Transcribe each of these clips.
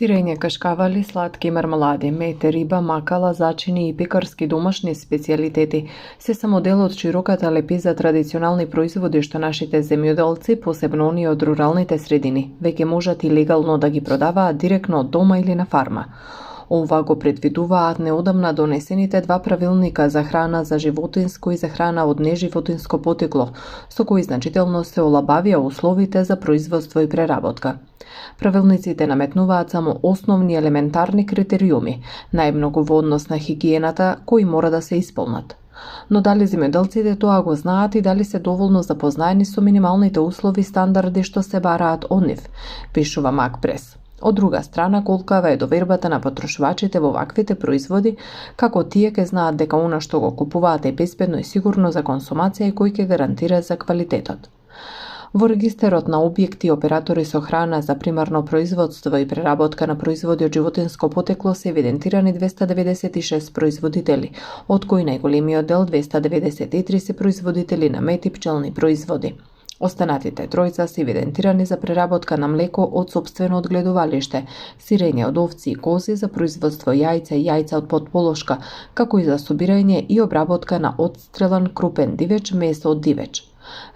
Сирење, кашкавали, сладки мармелади, мете, риба, макала, зачини и пекарски домашни специјалитети се само дел од широката лепиза традиционални производи што нашите земјоделци, посебно оние од руралните средини, веќе можат и легално да ги продаваат директно од дома или на фарма. Ова го предвидуваат неодамна донесените два правилника за храна за животинско и за храна од неживотинско потекло, со кои значително се олабавија условите за производство и преработка. Правилниците наметнуваат само основни елементарни критериуми, најмногу во однос на хигиената, кои мора да се исполнат. Но дали земјоделците тоа го знаат и дали се доволно запознаени со минималните услови и стандарди што се бараат од нив, пишува Макпрес. Од друга страна, колкава е довербата на потрошувачите во ваквите производи, како тие ќе знаат дека она што го купуваат е безбедно и сигурно за консумација и кој ќе гарантира за квалитетот. Во регистерот на објекти и оператори со храна за примарно производство и преработка на производи од животинско потекло се евидентирани 296 производители, од кои најголемиот дел 293 се производители на мед и пчелни производи. Останатите тројца се евидентирани за преработка на млеко од сопствено одгледувалиште, сирење од овци и кози за производство јајца и јајца од потполошка, како и за собирање и обработка на одстрелан крупен дивеч месо од дивеч.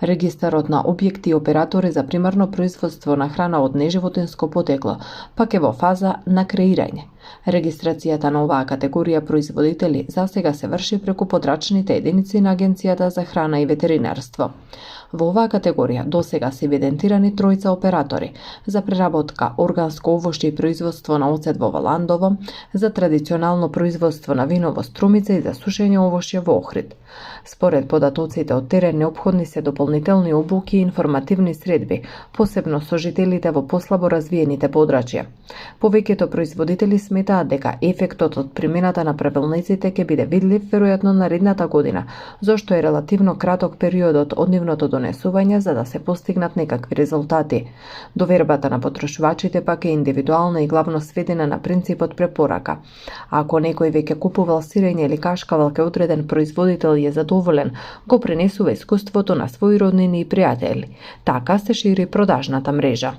Регистарот на објекти и оператори за примарно производство на храна од неживотинско потекло пак е во фаза на креирање. Регистрацијата на оваа категорија производители засега се врши преку подрачните единици на Агенцијата за храна и ветеринарство. Во оваа категорија досега се евидентирани тројца оператори за преработка органско овошје и производство на оцет во Валандово, за традиционално производство на вино во Струмица и за сушење овошје во Охрид. Според податоците од терен неопходни се дополнителни обуки и информативни средби, посебно со жителите во послабо развиените подрачја. Повеќето производители сметаат дека ефектот од примената на правилниците ќе биде видлив веројатно наредната година, зашто е релативно краток периодот од нивното донесување за да се постигнат некакви резултати. Довербата на потрошувачите пак е индивидуална и главно сведена на принципот препорака. Ако некој веќе купувал сирење или кашкавал кај одреден производител и е задоволен, го пренесува искуството на своји роднини и пријатели. Така се шири продажната мрежа.